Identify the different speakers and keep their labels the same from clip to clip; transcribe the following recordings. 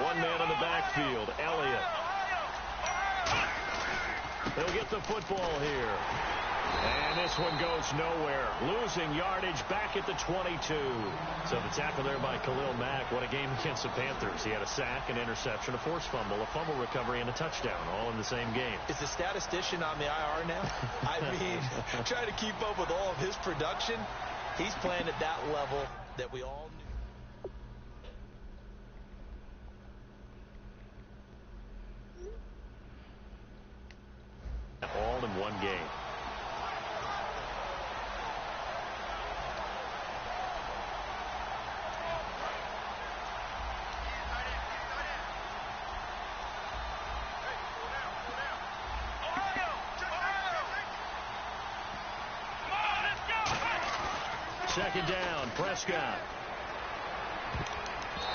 Speaker 1: One man on the backfield, Elliott. He'll get the football here. And this one goes nowhere. Losing yardage back at the 22. So the tackle there by Khalil Mack. What a game against the Panthers. He had a sack, an interception, a forced fumble, a fumble recovery, and a touchdown, all in the same game.
Speaker 2: Is the statistician on the IR now? I mean, trying to keep up with all of his production, he's playing at that level that we all knew.
Speaker 1: All in one game. Second down, Prescott.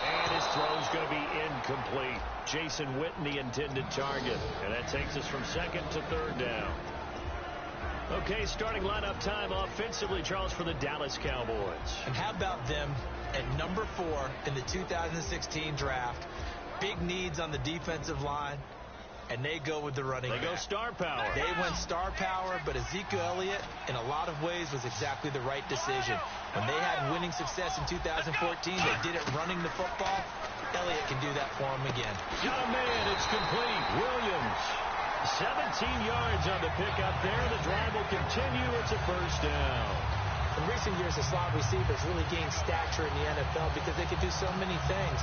Speaker 1: And his throw's going to be incomplete. Jason Witten, the intended target. And that takes us from second to third down. Okay, starting lineup time offensively, Charles, for the Dallas Cowboys.
Speaker 2: And how about them at number 4 in the 2016 draft? Big needs on the defensive line. And they go with the running back.
Speaker 1: They go star power.
Speaker 2: They went star power, but Ezekiel Elliott, in a lot of ways, was exactly the right decision. When they had winning success in 2014, they did it running the football. Elliott can do that for them again.
Speaker 1: Got a man. It's complete. Williams. 17 yards on the pickup there. The drive will continue. It's a first down.
Speaker 2: In recent years, the slot receivers really gained stature in the NFL because they can do so many things.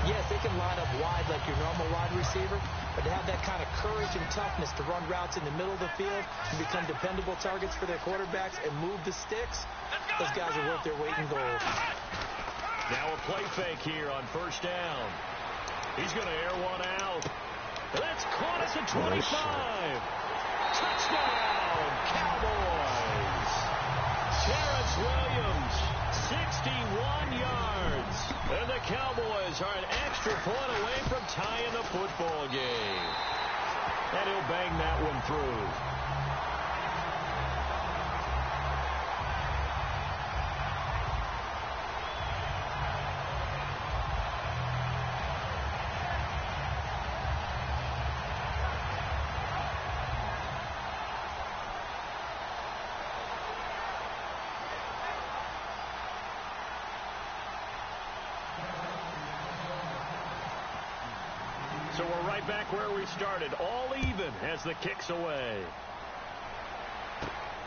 Speaker 2: Yes, they can line up wide like your normal wide receiver, but to have that kind of courage and toughness to run routes in the middle of the field and become dependable targets for their quarterbacks and move the sticks, those guys are worth their weight in gold.
Speaker 1: Now a play fake here on first down. He's going to air one out. That's caught at the 25. Touchdown, Cowboys. Terrence Williams, 61 yards. And the Cowboys are an extra point away from tying the football game. And he'll bang that one through. So we're right back where we started, all even as the kick's away.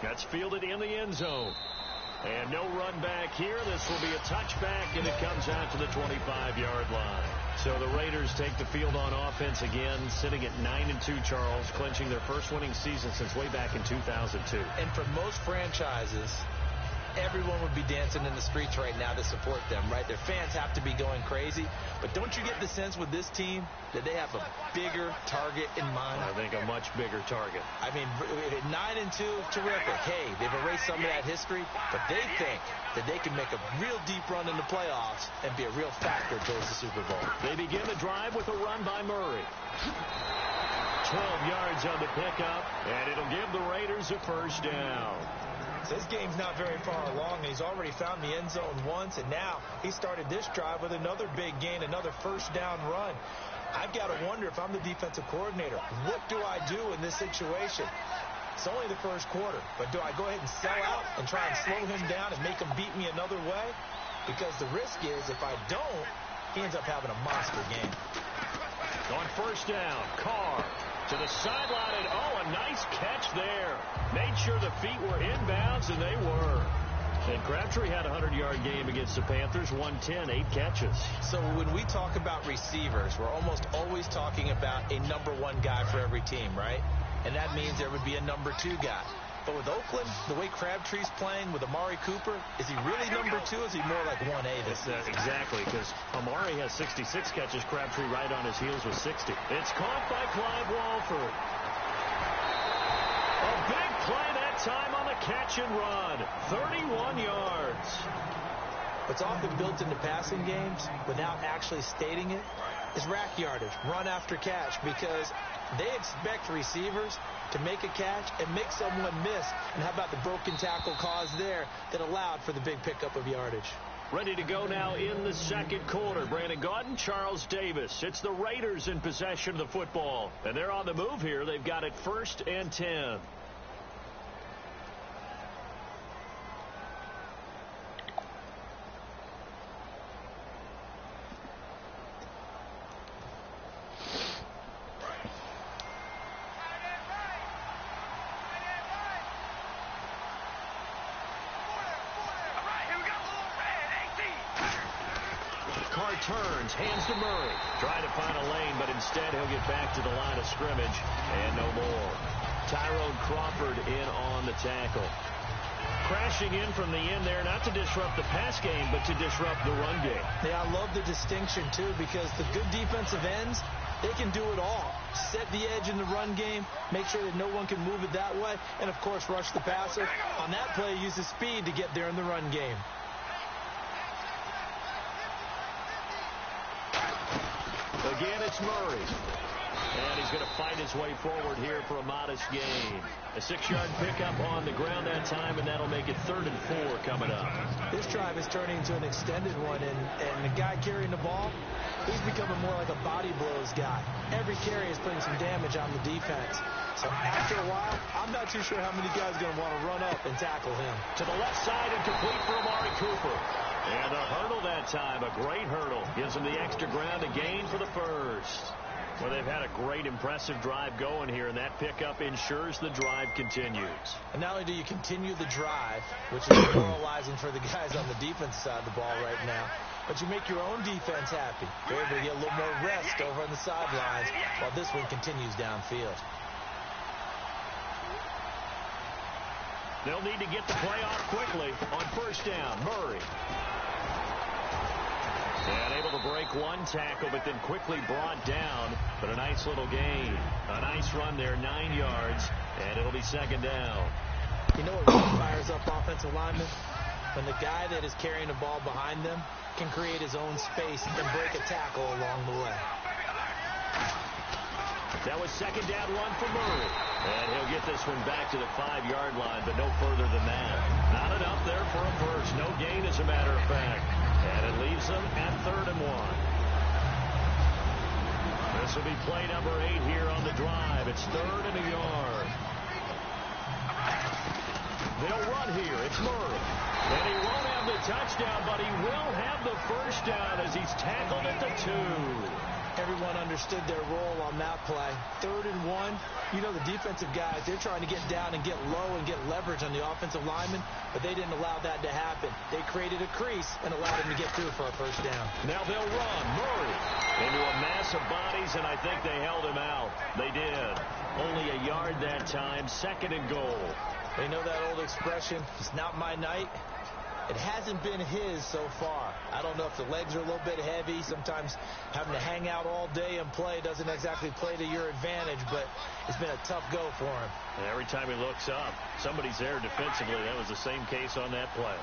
Speaker 1: That's fielded in the end zone. And no run back here. This will be a touchback, and it comes out to the 25-yard line. So the Raiders take the field on offense again, sitting at 9-2, Charles, clinching their first winning season since way back in 2002.
Speaker 2: And for most franchises, everyone would be dancing in the streets right now to support them, right? Their fans have to be going crazy. But don't you get the sense with this team that they have a bigger target in mind?
Speaker 1: I think a much bigger target.
Speaker 2: I mean, 9-2, terrific. Hey, they've erased some of that history, but they think that they can make a real deep run in the playoffs and be a real factor towards the Super Bowl.
Speaker 1: They begin the drive with a run by Murray. 12 yards on the pickup, and it'll give the Raiders a first down.
Speaker 2: This game's not very far along. He's already found the end zone once, and now he started this drive with another big gain, another first down run. I've got to wonder if I'm the defensive coordinator, what do I do in this situation? It's only the first quarter, but do I go ahead and sell out and try and slow him down and make him beat me another way? Because the risk is if I don't, he ends up having a monster game.
Speaker 1: On first down, Carr to the sideline, and oh, a nice catch there. Made sure the feet were inbounds, and they were. And Crabtree had a 100-yard game against the Panthers, 110, 8 catches.
Speaker 2: So when we talk about receivers, we're almost always talking about a number 1 guy for every team, right? And that means there would be a number 2 guy. But with Oakland, the way Crabtree's playing with Amari Cooper, is he really number 2 or is he more like 1A this season?
Speaker 1: Exactly, because Amari has 66 catches, Crabtree right on his heels with 60. It's caught by Clive Walford. A big play that time on the catch and run. 31 yards.
Speaker 2: What's often built into passing games without actually stating it is rack yardage, run after catch, because they expect receivers to make a catch and make someone miss. And how about the broken tackle caused there that allowed for the big pickup of yardage?
Speaker 1: Ready to go now in the second quarter. Brandon Gaudin, Charles Davis. It's the Raiders in possession of the football. And they're on the move here. They've got it 1st and 10.
Speaker 3: Turns, hands to Murray. Trying to find a lane, but instead he'll get back to the line of scrimmage and no more. Tyrone Crawford in on the tackle. Crashing in from the end there, not to disrupt the pass game, but to disrupt the run game.
Speaker 2: Yeah, I love the distinction, too, because the good defensive ends, they can do it all. Set the edge in the run game, make sure that no one can move it that way, and, of course, rush the passer. On that play, use the speed to get there in the run game.
Speaker 3: Again, it's Murray. And he's going to fight his way forward here for a modest gain. A 6-yard pickup on the ground that time, and that'll make it 3rd and 4 coming up.
Speaker 2: This drive is turning into an extended one, and the guy carrying the ball, he's becoming more like a body blows guy. Every carry is putting some damage on the defense. So after a while, I'm not too sure how many guys are going to want to run up and tackle him.
Speaker 3: To the left side and complete for Amari Cooper. And a hurdle that time, a great hurdle. Gives him the extra ground to gain for the first. Well, they've had a great, impressive drive going here, and that pickup ensures the drive continues.
Speaker 2: And not only do you continue the drive, which is demoralizing for the guys on the defense side of the ball right now, but you make your own defense happy. They're able to get a little more rest over on the sidelines while this one continues downfield.
Speaker 3: They'll need to get the play off quickly on 1st down. Murray. And able to break one tackle, but then quickly brought down. But a nice little gain. A nice run there, 9 yards, and it'll be 2nd down.
Speaker 2: You know what really fires up offensive linemen? When the guy that is carrying the ball behind them can create his own space and break a tackle along the way.
Speaker 3: That was 2nd down run for Murray. And he'll get this one back to the 5-yard line, but no further than that. Not enough there for a first. No gain, as a matter of fact. And it leaves them at 3rd and 1. This will be play number 8 here on the drive. It's 3rd and a yard. They'll run here. It's Murray. And he won't have the touchdown, but he will have the first down as he's tackled at the 2.
Speaker 2: Everyone understood their role on that play. 3rd and 1. You know, the defensive guys, they're trying to get down and get low and get leverage on the offensive lineman, but they didn't allow that to happen. They created a crease and allowed him to get through for a first down.
Speaker 3: Now they'll run. Murray into a mass of bodies, and I think they held him out. They did. Only a yard that time. 2nd and goal.
Speaker 2: They know that old expression, it's not my night. It hasn't been his so far. I don't know if the legs are a little bit heavy. Sometimes having to hang out all day and play doesn't exactly play to your advantage, but it's been a tough go for him.
Speaker 3: And every time he looks up, somebody's there defensively. That was the same case on that play.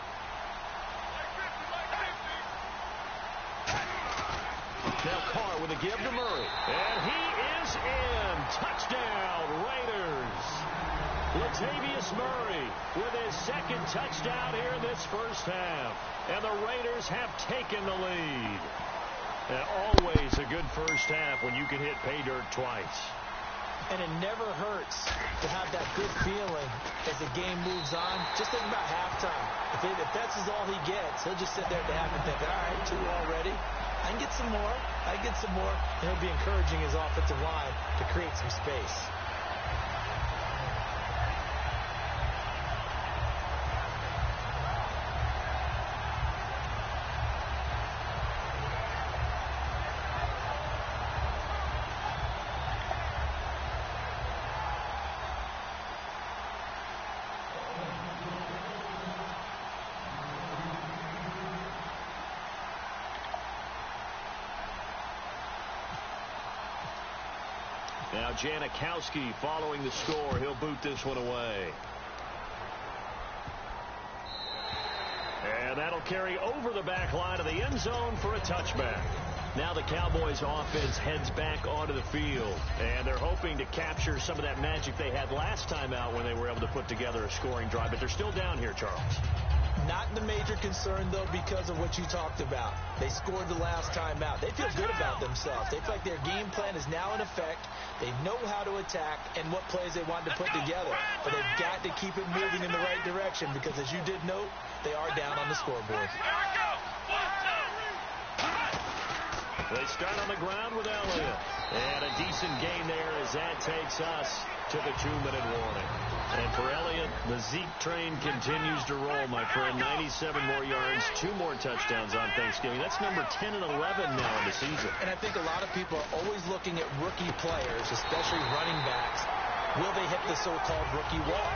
Speaker 3: Now Carr with a give to Murray. And he is in. Touchdown, Raiders. Latavius Murray with his 2nd touchdown here in this first half. And the Raiders have taken the lead. And always a good first half when you can hit pay dirt twice.
Speaker 2: And it never hurts to have that good feeling as the game moves on. Just think about halftime. If that's all he gets, he'll just sit there at the half and think, all right, 2 already. I can get some more. I can get some more. And he'll be encouraging his offensive line to create some space.
Speaker 3: Now Janikowski following the score. He'll boot this one away. And that'll carry over the back line of the end zone for a touchback. Now the Cowboys offense heads back onto the field. And they're hoping to capture some of that magic they had last time out when they were able to put together a scoring drive. But they're still down here, Charles.
Speaker 2: Not the major concern, though, because of what you talked about. They scored the last time out. They feel good about themselves. They feel like their game plan is now in effect. They know how to attack and what plays they want to put together. But they've got to keep it moving in the right direction because, as you did note, they are down on the scoreboard.
Speaker 1: They start on the ground with Elliott. And a decent gain there as that takes us to the 2-minute warning. And for Elliott, the Zeke train continues to roll, my friend. 97 more yards, 2 more touchdowns on Thanksgiving. That's number 10 and 11 now in the season.
Speaker 2: And I think a lot of people are always looking at rookie players, especially running backs. Will they hit the so-called rookie wall?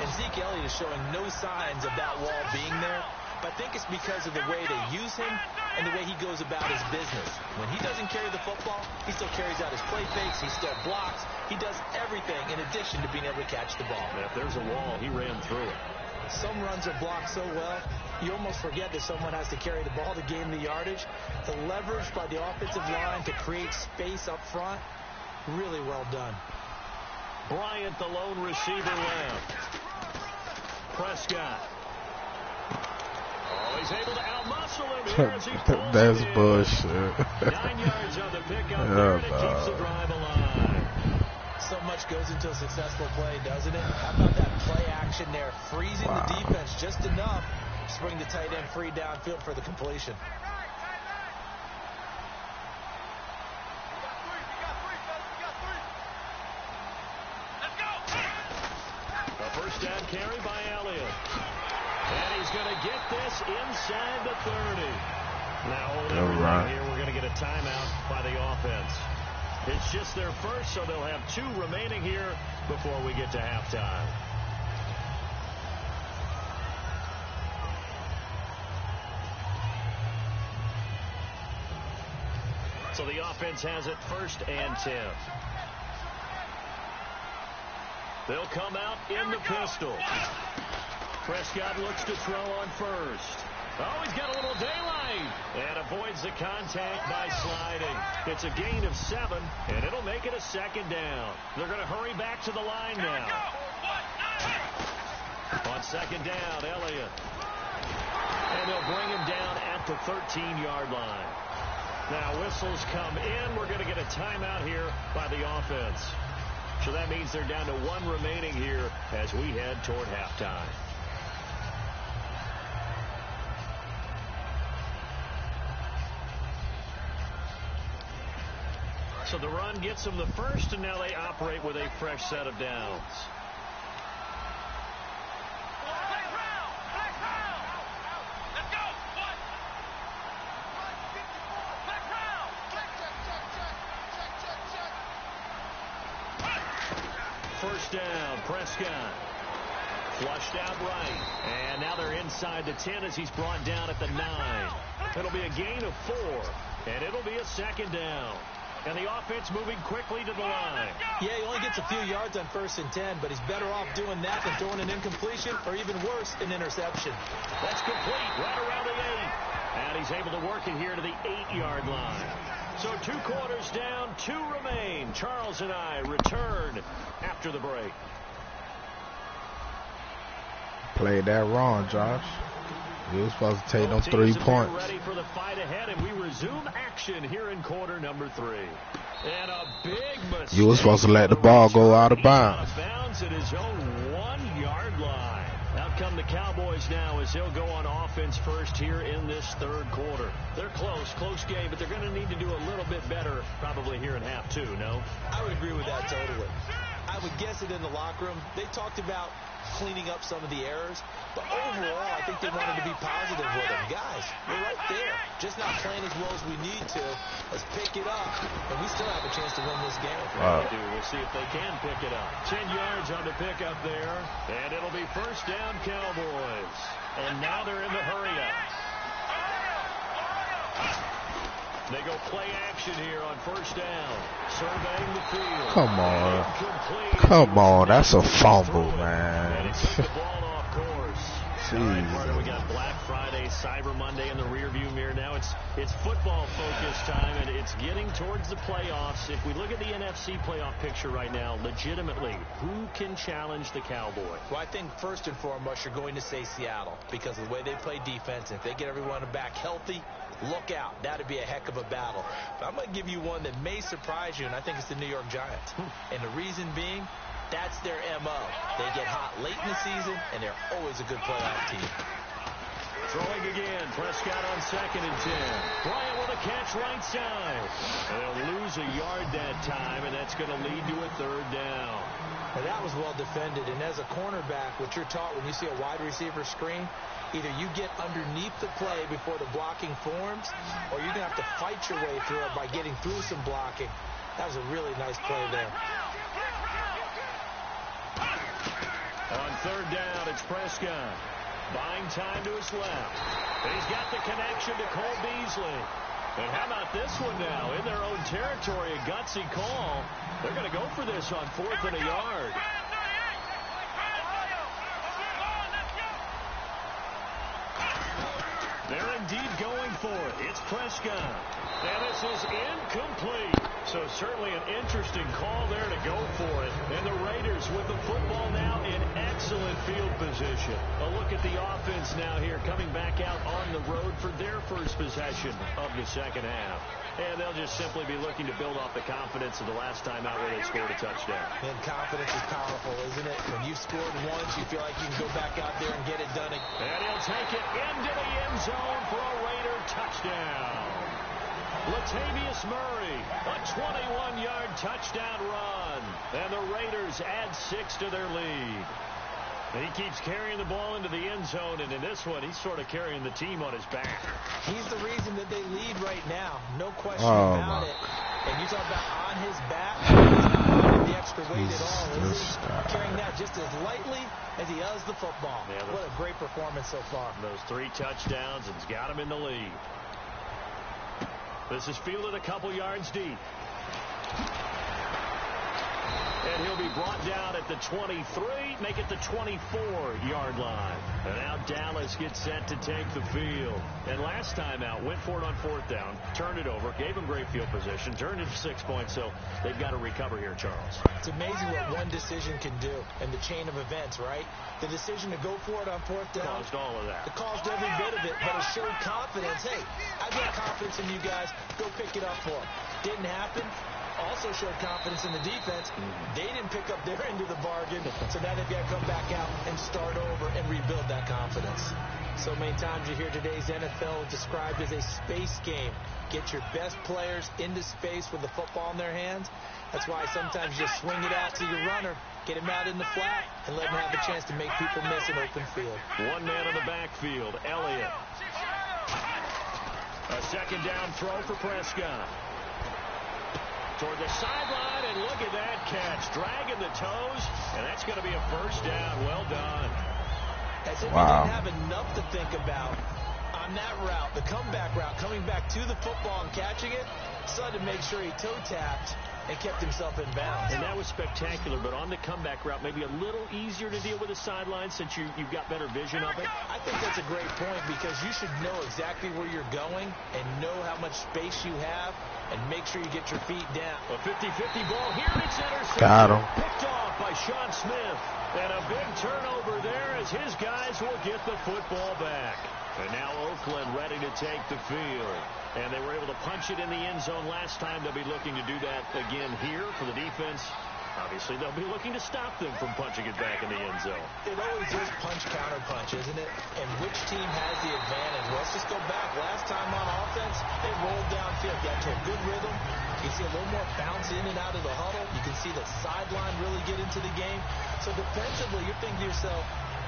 Speaker 2: And Zeke Elliott is showing no signs of that wall being there. But I think it's because of the way they use him and the way he goes about his business. When he doesn't carry the football, he still carries out his play fakes. He still blocks. He does everything in addition to being able to catch the ball.
Speaker 1: And if there's a wall, he ran through it.
Speaker 2: Some runs are blocked so well, you almost forget that someone has to carry the ball to gain the yardage. The leverage by the offensive line to create space up front, really well done.
Speaker 1: Bryant, the lone receiver, left. Prescott. Oh, he's able to outmuscle him here as he pulls
Speaker 4: That's
Speaker 1: it in.
Speaker 4: bullshit.
Speaker 1: 9 yards on the pickup there, and it keeps the drive alive.
Speaker 2: So much goes into a successful play, doesn't it? How about that play action there, freezing the defense just enough to bring the tight end free downfield for the completion.
Speaker 1: A first down carry by Elliott. And he's going to get this inside the 30. Now, hold on right here. We're going to get a timeout by the offense. It's just their first, so they'll have 2 remaining here before we get to halftime. So the offense has it 1st and 10. They'll come out in the pistol. Prescott looks to throw on first. Oh, he's got a little daylight and avoids the contact by sliding. It's a gain of 7, and it'll make it a 2nd down. They're going to hurry back to the line now. On 2nd down, Elliott. And they'll bring him down at the 13-yard line. Now, whistles come in. We're going to get a timeout here by the offense. So that means they're down to 1 remaining here as we head toward halftime. So the run gets them the first, and now they operate with a fresh set of downs. First down, Prescott. Flushed out right. And now they're inside the 10 as he's brought down at the 9. It'll be a gain of 4, and it'll be a 2nd down. And the offense moving quickly to the line.
Speaker 2: Yeah, he only gets a few yards on 1st and 10, but he's better off doing that than throwing an incompletion or even worse, an interception.
Speaker 1: That's complete right around the 8. And he's able to work it here to the 8-yard line. So 2 quarters down, 2 remain. Charles and I return after the break.
Speaker 4: Played that wrong, Josh. You were supposed to take them 3 points.
Speaker 1: Ready for the fight ahead, and we resume action here in quarter number 3. And a big mistake.
Speaker 4: You were supposed to let the ball go out of bounds.
Speaker 1: Out of bounds at his own 1-yard line. Out come the Cowboys now as they'll go on offense first here in this 3rd quarter. They're close game, but they're going to need to do a little bit better probably here in half 2, no?
Speaker 2: I would agree with that totally. I would guess it in the locker room. They talked about cleaning up some of the errors, but overall, I think they wanted to be positive with them. Guys, we're right there. Just not playing as well as we need to. Let's pick it up, and we still have a chance to win this game.
Speaker 1: Wow. We'll see if they can pick it up. 10 yards on the pickup there, and it'll be first down, Cowboys. And now they're in the hurry-up. They go play action here on first down. Surveying the field.
Speaker 4: Come on. Come on. That's a fumble, man.
Speaker 1: And he took the ball off course.
Speaker 4: season.
Speaker 1: Partner, we got Black Friday, Cyber Monday in the rearview mirror. Now it's football focus time, and it's getting towards the playoffs. If we look at the NFC playoff picture right now, legitimately, who can challenge the Cowboys?
Speaker 2: Well, I think first and foremost, you're going to say Seattle because of the way they play defense. If they get everyone back healthy, look out. That'd be a heck of a battle. But I'm going to give you one that may surprise you, and I think it's the New York Giants. And the reason being, that's their M.O. They get hot late in the season, and they're always a good playoff team.
Speaker 1: Throwing again. Prescott on 2nd and 10. Bryant with a catch right side. They'll lose a yard that time, and that's going to lead to a 3rd down.
Speaker 2: Now, that was well defended, and as a cornerback, what you're taught when you see a wide receiver screen, either you get underneath the play before the blocking forms, or you're going to have to fight your way through it by getting through some blocking. That was a really nice play there.
Speaker 1: On 3rd down, it's Prescott. Buying time to his left. And he's got the connection to Cole Beasley. And how about this one now? In their own territory, a gutsy call. They're going to go for this on 4th and a yard. They're indeed going for it. It's Prescott. And this is incomplete. So certainly an interesting call there to go for it. And the Raiders with the football now in excellent field position. A look at the offense now here coming back out on the road for their first possession of the 2nd half. And they'll just simply be looking to build off the confidence of the last time out where they scored a touchdown.
Speaker 2: And confidence is powerful, isn't it? When you've scored once, you feel like you can go back out there and get it done.
Speaker 1: And he'll take it into the end zone for a Raider touchdown. Latavius Murray, a 21-yard touchdown run. And the Raiders add 6 to their lead. He keeps carrying the ball into the end zone, and in this one, he's sort of carrying the team on his back.
Speaker 2: He's the reason that they lead right now. No question about it. And you talk about on his back, he's not putting the extra weight at all, is he? Carrying that just as lightly as he does the football. Yeah, what a great performance so far.
Speaker 1: Those 3 touchdowns, and it's got him in the lead. This is fielded a couple yards deep. And he'll be brought down at the 23, make it the 24-yard line. And now Dallas gets set to take the field. And last time out, went for it on 4th down, turned it over, gave him great field position, turned it to 6 points, so they've got to recover here, Charles.
Speaker 2: It's amazing what one decision can do in the chain of events, right? The decision to go for it on 4th down.
Speaker 1: Caused all of that.
Speaker 2: It caused every bit of it, but it showed confidence. Hey, I've got confidence in you guys. Go pick it up for them. Didn't happen. Also showed confidence in the defense. They didn't pick up their end of the bargain, so now they've got to come back out and start over and rebuild that confidence. So many times you hear today's NFL described as a space game. Get your best players into space with the football in their hands. That's why sometimes you just swing it out to your runner, get him out in the flat, and let him have a chance to make people miss an open field.
Speaker 1: One man in the backfield, Elliott. A 2nd down throw for Prescott. Toward the sideline, and look at that catch. Dragging the toes, and that's going to be a 1st down. Well done.
Speaker 2: As if he didn't have enough to think about on that route, the comeback route, coming back to the football and catching it, decided to make sure he toe-tapped and kept himself in bounds.
Speaker 1: And that was spectacular, but on the comeback route, maybe a little easier to deal with the sideline since you've got better vision of it.
Speaker 2: I think that's a great point because you should know exactly where you're going and know how much space you have and make sure you get your feet down.
Speaker 1: A 50-50 ball here. It's intercepted.
Speaker 4: Got him.
Speaker 1: Picked off by Sean Smith. And a big turnover there as his guys will get the football back. And now Oakland ready to take the field. And they were able to punch it in the end zone last time. They'll be looking to do that again here for the defense. Obviously, they'll be looking to stop them from punching it back in the end zone.
Speaker 2: It always is punch-counter-punch, isn't it? And which team has the advantage? Well, let's just go back. Last time on offense, they rolled downfield. Got to a good rhythm. You can see a little more bounce in and out of the huddle. You can see the sideline really get into the game. So defensively, you're thinking to yourself,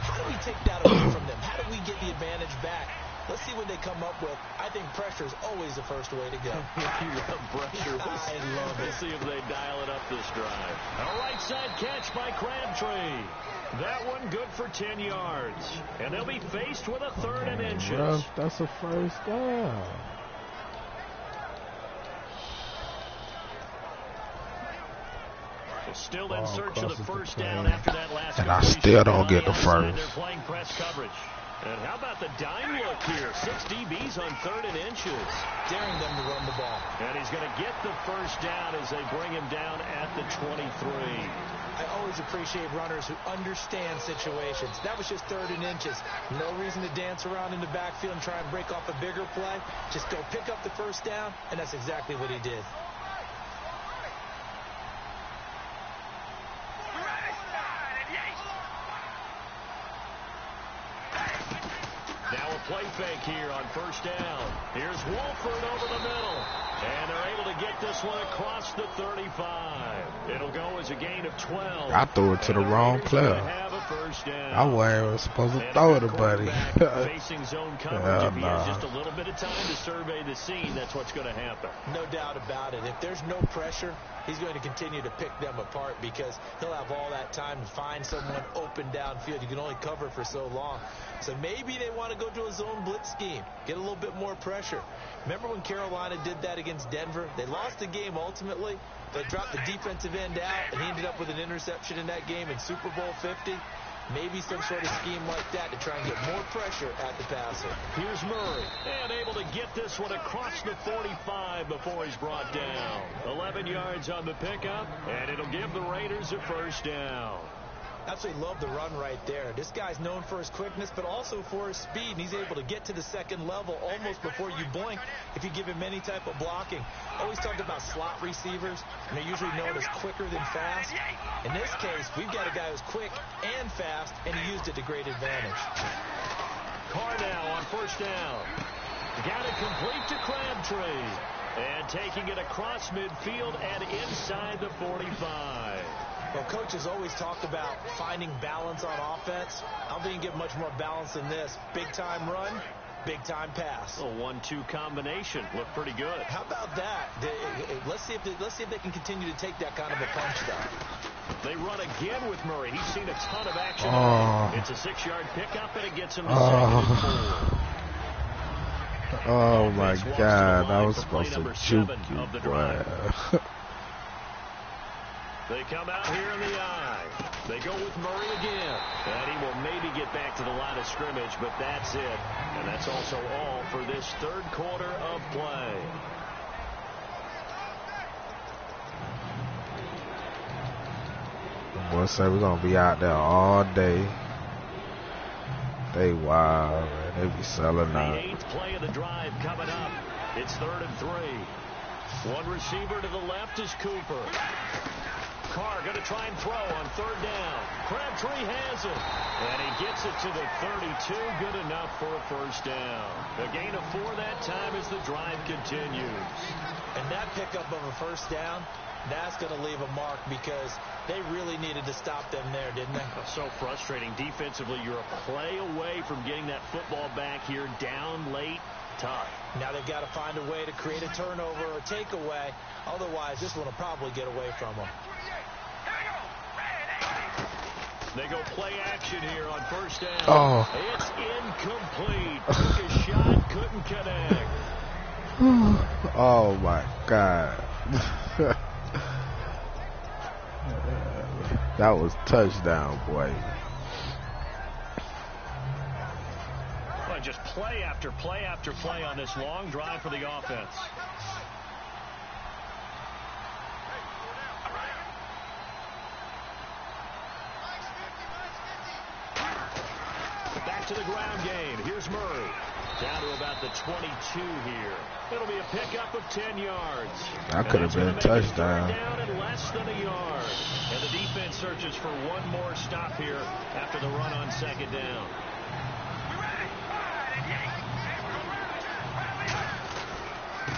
Speaker 2: how do we take that away from them? How do we get the advantage back? Let's see what they come up with. I think pressure is always the first way to go.
Speaker 1: You love pressure.
Speaker 2: I love it.
Speaker 1: Let's see if they dial it up this drive. A right side catch by Crabtree. That one good for 10 yards. And they'll be faced with a 3rd and inches.
Speaker 4: Bro, that's a 1st down.
Speaker 1: Still in search of the 1st down after that last
Speaker 4: and I still don't get the 1st.
Speaker 1: They're playing press coverage. And how about the dime look here? 6 DBs on 3rd and inches.
Speaker 2: Daring them to run the ball.
Speaker 1: And he's going to get the first down as they bring him down at the 23.
Speaker 2: I always appreciate runners who understand situations. That was just 3rd and inches. No reason to dance around in the backfield and try and break off a bigger play. Just go pick up the first down, and that's exactly what he did.
Speaker 1: Now a play fake here on first down. Here's Wolford over the middle. And they're able to get this one across the 35. It'll go as a gain of 12.
Speaker 4: I threw it to the wrong player. I wasn't supposed to throw it to buddy.
Speaker 1: Facing zone coverage, if he has just a little bit of time to survey the scene, that's what's going to happen.
Speaker 2: No doubt about it. If there's no pressure, he's going to continue to pick them apart because he'll have all that time to find someone open downfield. You can only cover for so long. So maybe they want to go to a zone blitz scheme, get a little bit more pressure. Remember when Carolina did that against Denver? They lost the game ultimately. They dropped the defensive end out, and he ended up with an interception in that game in Super Bowl 50. Maybe some sort of scheme like that to try and get more pressure at the passer.
Speaker 1: Here's Murray, and able to get this one across the 45 before he's brought down. 11 yards on the pickup, and it'll give the Raiders a first down.
Speaker 2: Absolutely love the run right there. This guy's known for his quickness, but also for his speed, and he's able to get to the second level almost before you blink if you give him any type of blocking. Always talked about slot receivers, and they're usually known as quicker than fast. In this case, we've got a guy who's quick and fast, and he used it to great advantage.
Speaker 1: Carr now on first down. Got it complete to Crabtree. And taking it across midfield and inside the 45.
Speaker 2: Well, coaches always talk about finding balance on offense. I don't think you can get much more balance than this. Big-time run, big-time pass.
Speaker 1: A 1-2 combination. Looked pretty good.
Speaker 2: How about that? Let's see if they can continue to take that kind of a punch, though.
Speaker 1: They run again with Murray. He's seen a ton of action. It's a 6-yard pickup, and it gets him to 2nd and 4.
Speaker 4: Oh, my God. I was supposed to juke you, boy.
Speaker 1: They come out here in the eye. They go with Murray again. And he will maybe get back to the line of scrimmage, but that's it. And that's also all for this 3rd quarter of play.
Speaker 4: The boys say we're going to be out there all day. They wild, man. They be selling out.
Speaker 1: The 8th play of the drive coming up. It's 3rd and 3. One receiver to the left is Cooper. Carr going to try and throw on 3rd down. Crabtree has it. And he gets it to the 32. Good enough for a first down. A gain of 4 that time as the drive continues.
Speaker 2: And that pickup of a first down, that's going to leave a mark because they really needed to stop them there, didn't they?
Speaker 1: So frustrating. Defensively, you're a play away from getting that football back here down late. Tough.
Speaker 2: Now they've got to find a way to create a turnover or takeaway. Otherwise, this one will probably get away from them.
Speaker 1: They go play action here on first down.
Speaker 4: Oh.
Speaker 1: It's incomplete. Took a shot, couldn't connect.
Speaker 4: Oh, my God. That was touchdown, boy.
Speaker 1: Well, just play after play after play on this long drive for the offense. Back to the ground game. Here's Murray. Down to about the 22 here. It'll be a pickup of 10 yards.
Speaker 4: That could have been a touchdown.
Speaker 1: Down in less than a yard. And the defense searches for one more stop here after the run on 2nd down.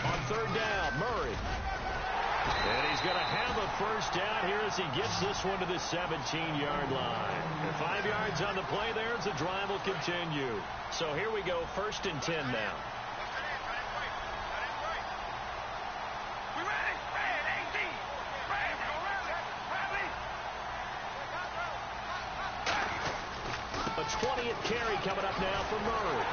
Speaker 1: On 3rd down, Murray. And he's going to have a first down here as he gets this one to the 17-yard line. And 5 yards on the play there as the drive will continue. So here we go, 1st and 10 now. A 20th carry coming up now for Murray.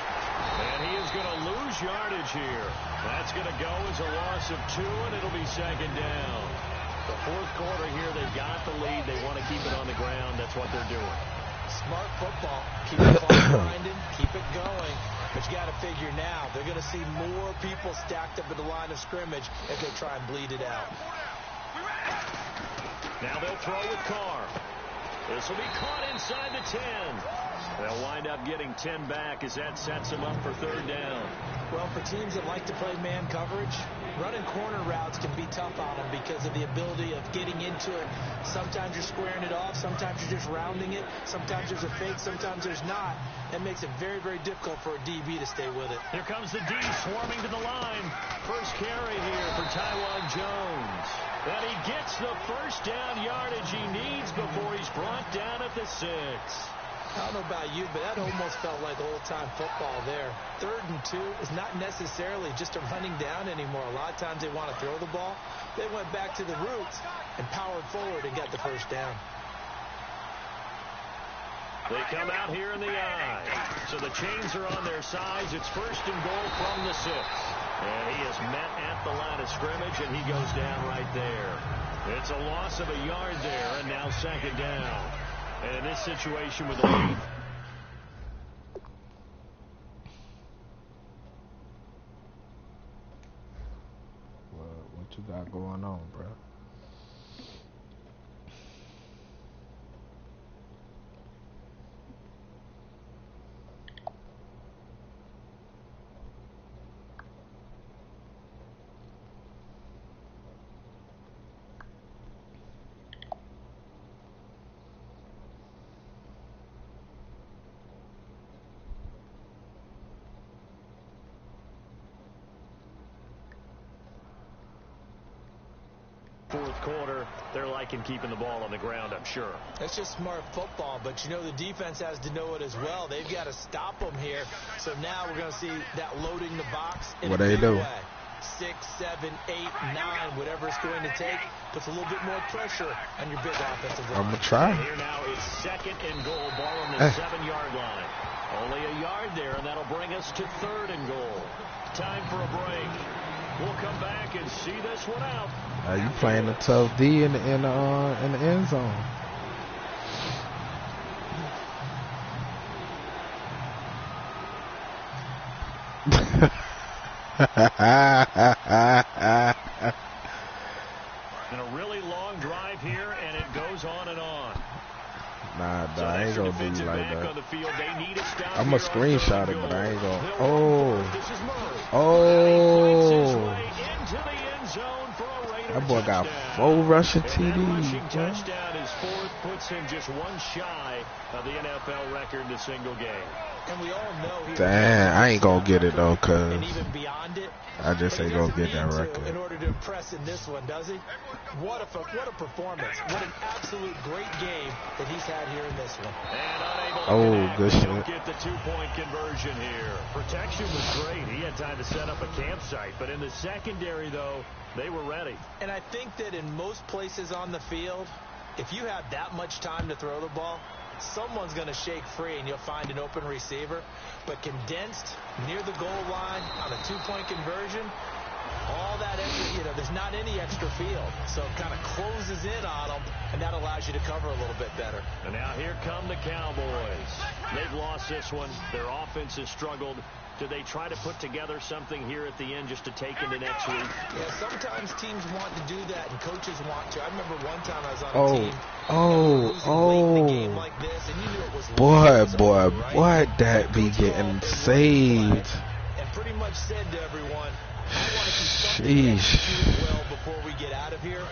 Speaker 1: And he is going to lose yardage here. That's going to go as a loss of 2, and it'll be 2nd down. The 4th quarter here, they've got the lead. They want to keep it on the ground. That's what they're doing.
Speaker 2: Smart football. Keep the clock grinding, keep it going. But you got to figure now, they're going to see more people stacked up at the line of scrimmage if they try and bleed it out.
Speaker 1: Now they'll throw with Carr. This will be caught inside the 10. They'll wind up getting 10 back as that sets them up for third down.
Speaker 2: Well, for teams that like to play man coverage, running corner routes can be tough on them because of the ability of getting into it. Sometimes you're squaring it off. Sometimes you're just rounding it. Sometimes there's a fake. Sometimes there's not. That makes it very, very difficult for a DB to stay with it.
Speaker 1: Here comes the D swarming to the line. First carry here for Taiwan Jones. And he gets the first down yardage he needs before he's brought down at the 6.
Speaker 2: I don't know about you, but that almost felt like old-time football there. 3rd and 2 is not necessarily just a running down anymore. A lot of times they want to throw the ball. They went back to the roots and powered forward and got the first down.
Speaker 1: They come out here in the I. So the chains are on their sides. It's 1st and goal from the 6. And he is met at the line of scrimmage, and he goes down right there. It's a loss of a yard there, and now 2nd down. And in this situation with the lead.
Speaker 4: What you got going on, bro?
Speaker 1: Fourth quarter, they're liking keeping the ball on the ground, I'm sure.
Speaker 2: That's just smart football, but you know the defense has to know it as well. They've got to stop them here. So now we're going to see that loading the box in
Speaker 4: what
Speaker 2: a
Speaker 4: they
Speaker 2: big
Speaker 4: do?
Speaker 2: way. 6, 7, 8, 9, whatever it's going to take, puts a little bit more pressure on your big offensive line.
Speaker 4: I'm going to try.
Speaker 1: And here now is 2nd and goal, ball on the 7-yard line. Only a yard there, and that'll bring us to 3rd and goal. Time for a break. We'll come back and see this one out.
Speaker 4: You playing a tough D in the end zone.
Speaker 1: And a really long drive here, and it goes on and on.
Speaker 4: Nah,
Speaker 1: So
Speaker 4: I ain't gonna do you like
Speaker 1: back
Speaker 4: that.
Speaker 1: on the field. They need a stop
Speaker 4: I'm gonna
Speaker 1: here on
Speaker 4: screenshot
Speaker 1: 3rd
Speaker 4: it,
Speaker 1: and
Speaker 4: but I ain't
Speaker 1: goal.
Speaker 4: gonna.
Speaker 1: He'll run for it. This is Murray.
Speaker 4: Oh.
Speaker 1: Into the end zone for a Raider
Speaker 4: That boy got
Speaker 1: touchdown.
Speaker 4: 4 rushing
Speaker 1: And that
Speaker 4: TDs,
Speaker 1: rushing
Speaker 4: bro.
Speaker 1: touchdown is 4th, puts him just 1 shy of the NFL record in a single game.
Speaker 2: And we all know
Speaker 4: Damn, I ain't gonna get it though, cause
Speaker 2: and even beyond it,
Speaker 4: I just ain't gonna get that
Speaker 2: in
Speaker 4: record.
Speaker 2: order to impress in this one, does he? What a performance. What an absolute great game that he's had here in this one.
Speaker 1: And unable to connect.
Speaker 4: Good
Speaker 1: They
Speaker 4: shit.
Speaker 1: don't get the 2-point conversion here. Protection was great. He had time to set up a campsite. But in the secondary, though, they were ready.
Speaker 2: And I think that in most places on the field, if you have that much time to throw the ball, someone's going to shake free and you'll find an open receiver. But condensed near the goal line on a 2-point conversion, all that extra, there's not any extra field. So it kind of closes in on them, and that allows you to cover a little bit better.
Speaker 1: And now here come the Cowboys. They've lost this one. Their offense has struggled. Do they try to put together something here at the end just to take into next week?
Speaker 2: Yeah, sometimes teams want to do that, and coaches want to. I remember one time I was on a team. Late in a game like this, and you knew it was
Speaker 4: Boy, that be getting saved.
Speaker 2: And pretty much said to everyone, I want to keep something executed well before we get out of here.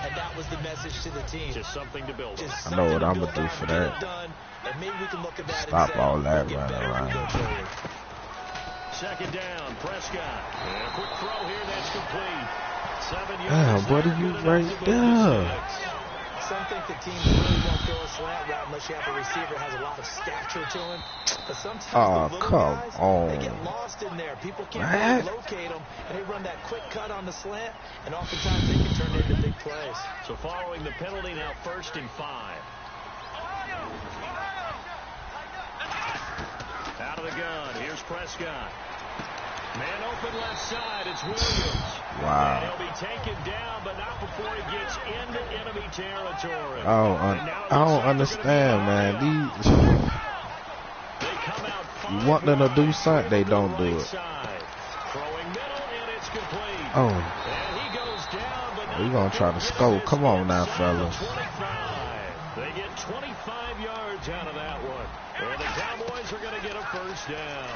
Speaker 2: And that was the message to the team.
Speaker 1: Just something to build on.
Speaker 4: I know what I'm going to do for that.
Speaker 2: And maybe we can look at that
Speaker 4: Stop
Speaker 2: and say,
Speaker 4: all that
Speaker 2: we'll
Speaker 4: running around.
Speaker 1: 2nd down, Prescott. And a quick throw here, that's complete. 7 yards.
Speaker 4: Damn, buddy, you right there.
Speaker 2: Some think the teams really won't throw a slant route unless you have a receiver that has a lot of stature to him. But sometimes the little guys, they get lost in there. People can't really locate them, and they run that quick cut on the slant, and oftentimes they can turn into big plays.
Speaker 1: So following the penalty, now 1st and 5. Out of the gun, here's Prescott. Man open left side, it's Williams.
Speaker 4: Wow.
Speaker 1: And he'll be taken down, but not before he gets into enemy territory.
Speaker 4: I don't understand, man.
Speaker 1: They come out
Speaker 4: You want them to do something, they don't do it.
Speaker 1: Throwing middle, and it's complete.
Speaker 4: Oh.
Speaker 1: And he goes down, but
Speaker 4: We're going to try to scope. Come on now, fellas.
Speaker 1: They get 25 yards out of that one. And the Cowboys are going to get a first down.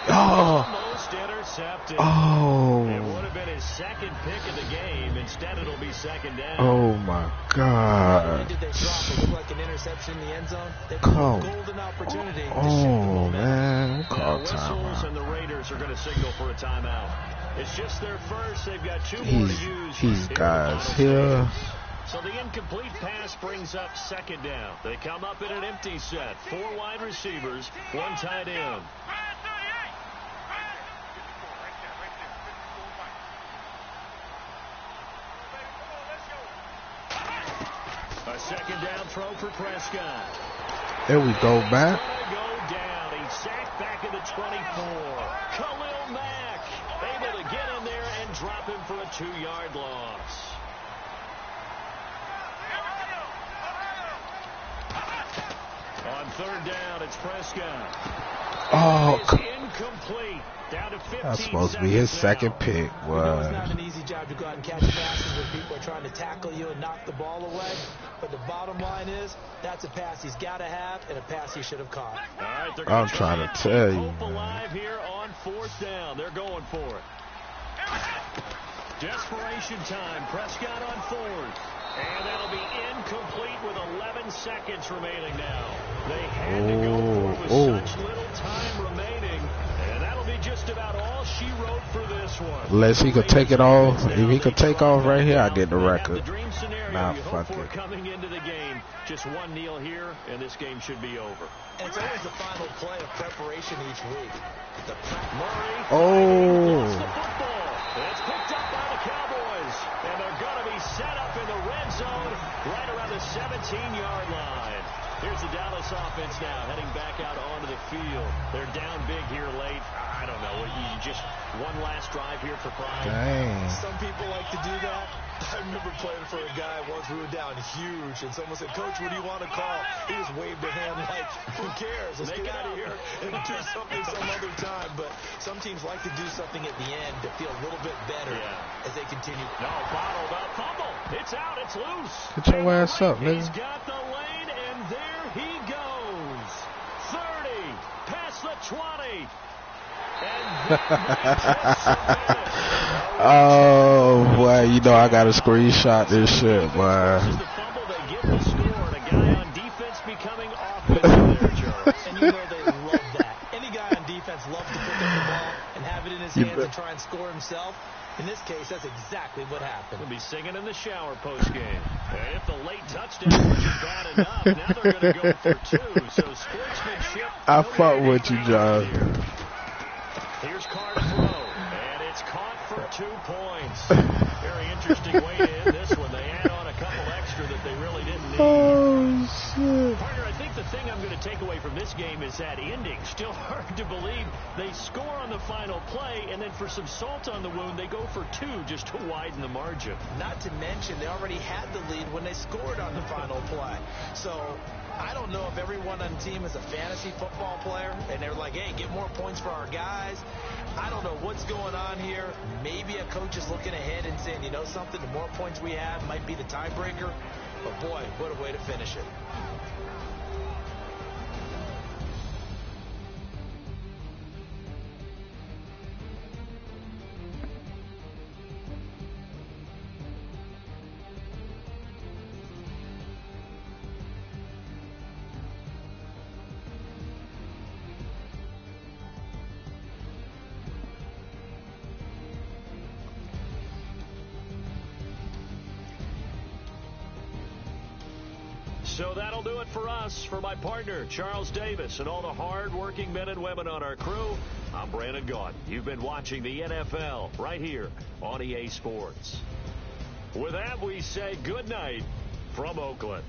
Speaker 1: Almost intercepted.
Speaker 4: Oh.
Speaker 1: It would have been his second pick of the game. Instead, it'll be second down.
Speaker 4: Oh, my God.
Speaker 2: Did they drop? It looked like an interception in the end zone. They
Speaker 4: Come.
Speaker 2: golden opportunity.
Speaker 4: Oh, man. Call
Speaker 1: Whistles and
Speaker 4: timeout.
Speaker 1: the Raiders are going to signal for a timeout. It's just their first. They've got two more to use.
Speaker 4: These guys here.
Speaker 1: So the incomplete pass brings up second down. They come up in an empty set. 4 wide receivers, 1 tight end. A second down throw for Prescott.
Speaker 4: There we go, back.
Speaker 1: Go down. He's sacked back at the 24. Khalil Mack able to get in there and drop him for a 2-yard loss. On third down, it's Prescott.
Speaker 4: Oh,
Speaker 1: Incomplete. Down to 15
Speaker 4: that's supposed to be his second pick.
Speaker 2: It's
Speaker 4: Was
Speaker 2: not an easy job to go out and catch passes when people are trying to tackle you and knock the ball away. But the bottom line is, that's a pass he's got to have and a pass he should have caught.
Speaker 1: All right, they're
Speaker 4: I'm trying to tell you,
Speaker 1: hope alive here on 4th down. They're going for it. Desperation time. Prescott on 4th. And that'll be incomplete with 11 seconds remaining now. They had to go for it with such little time remaining. And that'll be just about all she wrote for this one.
Speaker 4: Unless he could take it off. If he could take off right here, I get the record.
Speaker 1: The dream scenario
Speaker 4: Nah,
Speaker 1: you
Speaker 4: fuck
Speaker 1: hope for
Speaker 4: it.
Speaker 1: coming into the game. Just one kneel here, and this game should be over.
Speaker 2: And it's always the final play of preparation each week.
Speaker 1: Murray
Speaker 4: Oh.
Speaker 1: lost the football. It's picked up by the Cowboys, and they're going to be set up in the red zone right around the 17-yard line. Here's the Dallas offense now heading back out onto the field. They're down big here late. I don't know. You just one last drive here for pride.
Speaker 4: Dang.
Speaker 2: Some people like to do that. I remember playing for a guy once. We were down huge, and someone said, "Coach, what do you want to call?" He just waved a hand like, "Who cares? Let's get out of here and do something some other time." But some teams like to do something at the end to feel a little bit better as they continue.
Speaker 1: No, bottled up fumble. It's out. It's loose.
Speaker 4: Get your ass up,
Speaker 1: He's
Speaker 4: nigga.
Speaker 1: got the lane, and there he goes. 30, past the 20.
Speaker 4: Oh, boy, you know I got to screenshot this shit, boy.
Speaker 1: This is the fumble that gives the score, and a guy on defense becoming offensive there, Charles.
Speaker 2: And you know they love that. Any guy on defense loves to pick up the ball and have it in his hands and try and score himself. In this case, that's exactly what happened.
Speaker 1: He'll be singing in the shower postgame. And if the late touchdown wasn't bad enough, now they're going to go for 2. So sportsmanship.
Speaker 4: I fuck with you, John.
Speaker 1: Here's Carr to throw, and it's caught for 2 points. Very interesting way to end this one. They add on a couple extra that they really didn't need.
Speaker 4: Oh, shit.
Speaker 1: Partner, I think the thing I'm going to take away from this game is that ending. Still hard to believe. They score on the final play, and then for some salt on the wound, they go for 2 just to widen the margin.
Speaker 2: Not to mention, they already had the lead when they scored on the final play. So I don't know if everyone on the team is a fantasy football player, and they're like, hey, get more points for our guys. I don't know what's going on here. Maybe a coach is looking ahead and saying, you know something, the more points we have might be the tiebreaker. But, boy, what a way to finish it.
Speaker 1: So that'll do it for us. For my partner, Charles Davis, and all the hard-working men and women on our crew, I'm Brandon Gaudin. You've been watching the NFL right here on EA Sports. With that, we say good night from Oakland.